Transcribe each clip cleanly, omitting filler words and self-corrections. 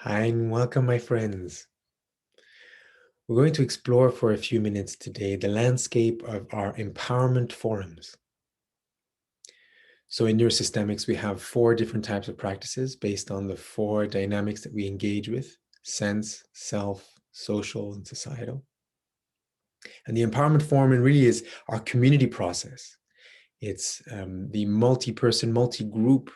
Hi and welcome, my friends. We're going to explore for a few minutes today the landscape of our empowerment forums. So in neurosystemics, we have 4 different types of practices based on the 4 dynamics that we engage with: sense, self, social, and societal. And the empowerment forum really is our community process. It's the multi-person, multi-group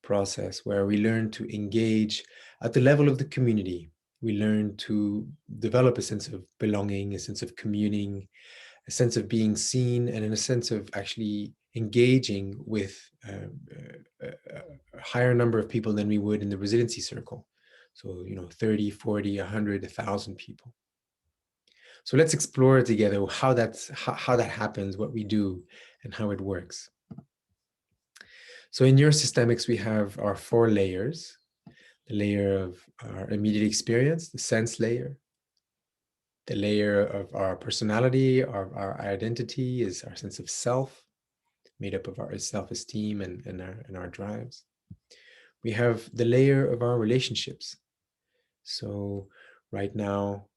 process where we learn to engage at the level of the community. We learn to develop a sense of belonging, a sense of communing, a sense of being seen, and in a sense of actually engaging with a higher number of people than we would in the residency circle. So, 30, 40, 100, 1,000 people. So let's explore together how that happens, what we do, and how it works. So in neurosystemics, we have our 4 layers: the layer of our immediate experience, the sense layer. The layer of our personality, our identity is our sense of self, made up of our self-esteem and our drives. We have the layer of our relationships. So right now,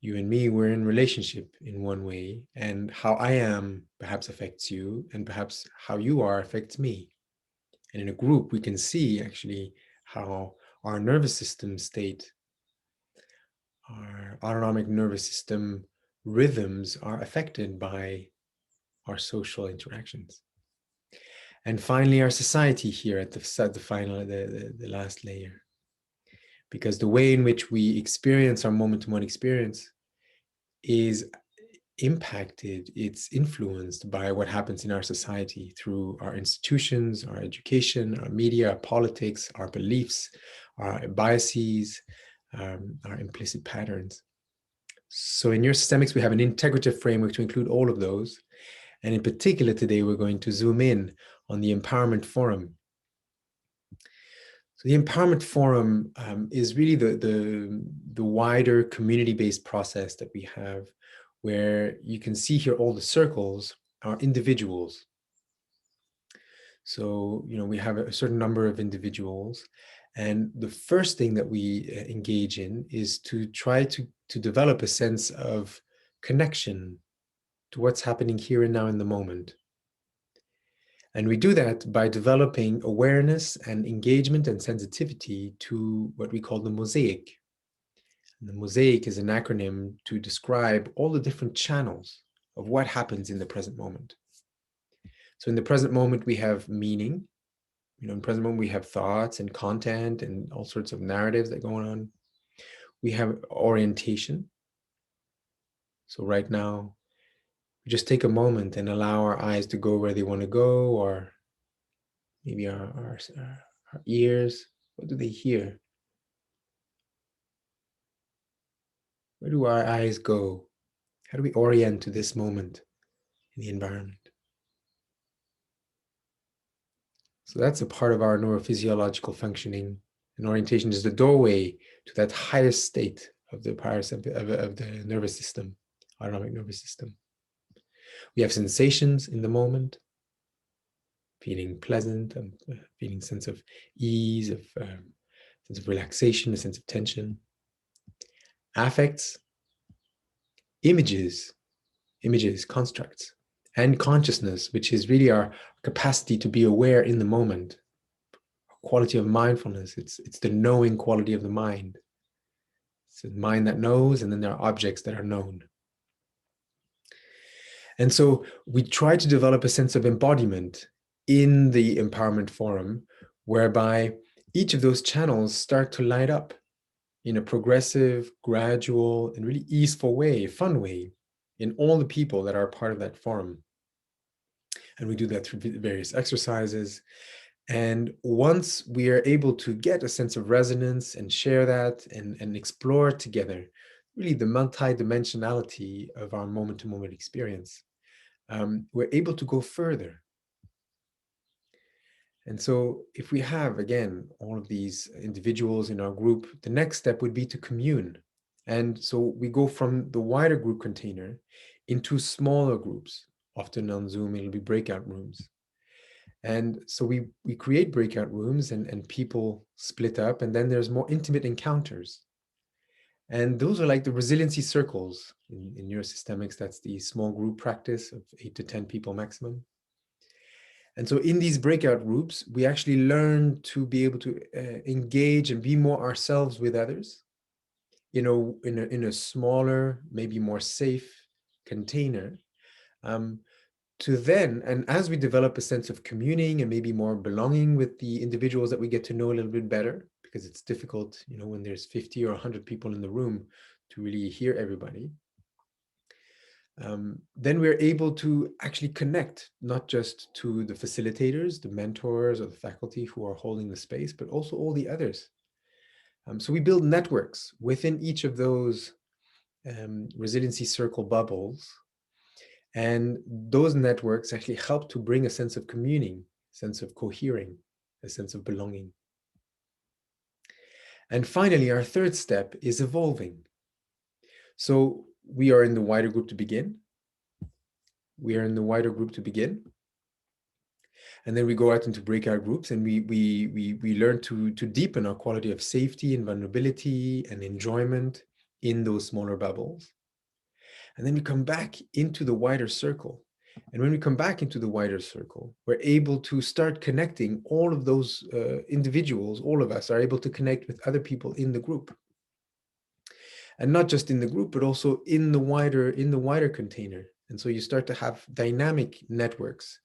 you and me, we're in relationship in one way, and how I am perhaps affects you, and perhaps how you are affects me. And in a group, we can see actually how our nervous system state, our autonomic nervous system rhythms are affected by our social interactions. And finally, our society here at the last layer. Because the way in which we experience our moment-to-moment experience is impacted, it's influenced by what happens in our society through our institutions, our education, our media, our politics, our beliefs, our biases, our implicit patterns. So in neurosystemics, we have an integrative framework to include all of those. And in particular, today, we're going to zoom in on the Empowerment Forum. So the Empowerment Forum is really the wider community-based process that we have, where you can see here all the circles are individuals. So, we have a certain number of individuals. And the first thing that we engage in is to try to develop a sense of connection to what's happening here and now in the moment. And we do that by developing awareness and engagement and sensitivity to what we call the Mosaic. And the Mosaic is an acronym to describe all the different channels of what happens in the present moment. So in the present moment, we have meaning. In the present moment, we have thoughts and content and all sorts of narratives that go on. We have orientation. So right now, we just take a moment and allow our eyes to go where they want to go, or maybe our ears. What do they hear? Where do our eyes go? How do we orient to this moment in the environment? So that's a part of our neurophysiological functioning. And orientation is the doorway to that highest state of the of the nervous system, autonomic nervous system. We have sensations in the moment, feeling pleasant, feeling sense of ease, sense of relaxation, a sense of tension. Affects, images, constructs, and consciousness, which is really our capacity to be aware in the moment. Quality of mindfulness, it's the knowing quality of the mind. It's a mind that knows, and then there are objects that are known. And so we try to develop a sense of embodiment in the Empowerment Forum, whereby each of those channels start to light up in a progressive, gradual, and really easeful way, fun way, in all the people that are part of that forum. And we do that through various exercises. And once we are able to get a sense of resonance and share that and explore together, really the multi-dimensionality of our moment-to-moment experience, we're able to go further. And so if we have, again, all of these individuals in our group, the next step would be to commune. And so we go from the wider group container into smaller groups. Often on Zoom, it'll be breakout rooms. And so we create breakout rooms and people split up, and then there's more intimate encounters. And those are like the resiliency circles in neurosystemics. That's the small group practice of 8 to 10 people maximum. And so in these breakout groups, we actually learn to be able to engage and be more ourselves with others, in a smaller, maybe more safe container. To then, and as we develop a sense of communing and maybe more belonging with the individuals that we get to know a little bit better, because it's difficult, when there's 50 or 100 people in the room to really hear everybody. Then we're able to actually connect, not just to the facilitators, the mentors, or the faculty who are holding the space, but also all the others. So we build networks within each of those resiliency circle bubbles. And those networks actually help to bring a sense of communing, sense of cohering, a sense of belonging. And finally, our third step is evolving. So we are in the wider group to begin. And then we go out into breakout groups, and we learn to deepen our quality of safety and vulnerability and enjoyment in those smaller bubbles. And then we come back into the wider circle. And when we come back into the wider circle, we're able to start connecting all of those individuals. All of us are able to connect with other people in the group. And not just in the group, but also in the wider container. And so you start to have dynamic networks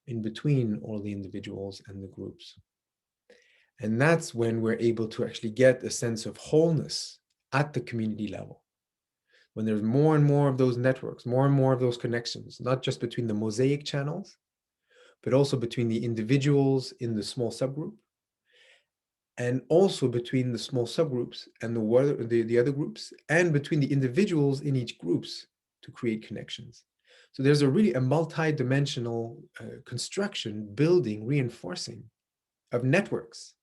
in between all the individuals and the groups. And that's when we're able to actually get a sense of wholeness at the community level. When there's more and more of those networks, more and more of those connections, not just between the Mosaic channels, but also between the individuals in the small subgroup, and also between the small subgroups and the other groups, and between the individuals in each groups to create connections. So there's a multi-dimensional construction, building, reinforcing of networks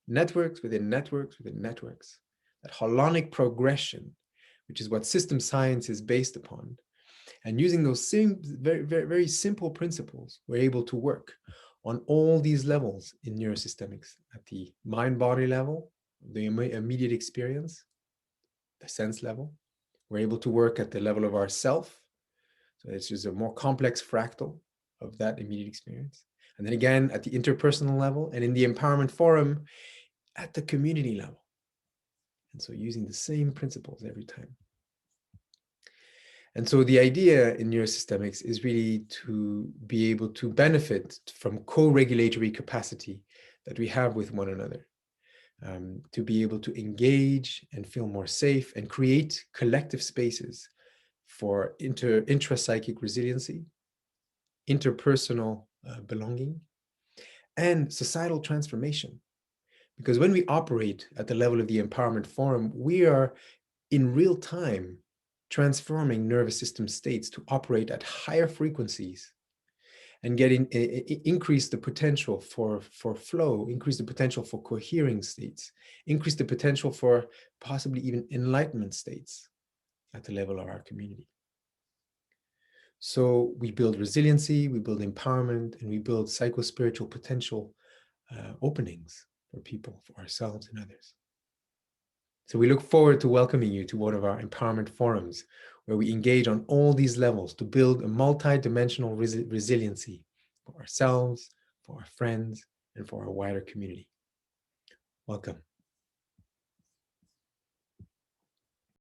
within networks within networks, that holonic progression, which is what system science is based upon. And using those same very, very, very simple principles, we're able to work on all these levels in neurosystemics, at the mind-body level, the immediate experience, the sense level. We're able to work at the level of our self. So it's just a more complex fractal of that immediate experience. And then again, at the interpersonal level, and in the empowerment forum, at the community level. And so using the same principles every time. And so the idea in neurosystemics is really to be able to benefit from co-regulatory capacity that we have with one another, to be able to engage and feel more safe and create collective spaces for intrapsychic resiliency, interpersonal belonging, and societal transformation. Because when we operate at the level of the empowerment forum, we are in real time transforming nervous system states to operate at higher frequencies and increase the potential for flow, increase the potential for cohering states, increase the potential for possibly even enlightenment states at the level of our community. So we build resiliency, we build empowerment, and we build psycho-spiritual potential openings for people, for ourselves and others. So we look forward to welcoming you to one of our empowerment forums, where we engage on all these levels to build a multi-dimensional resiliency for ourselves, for our friends, and for our wider community. Welcome.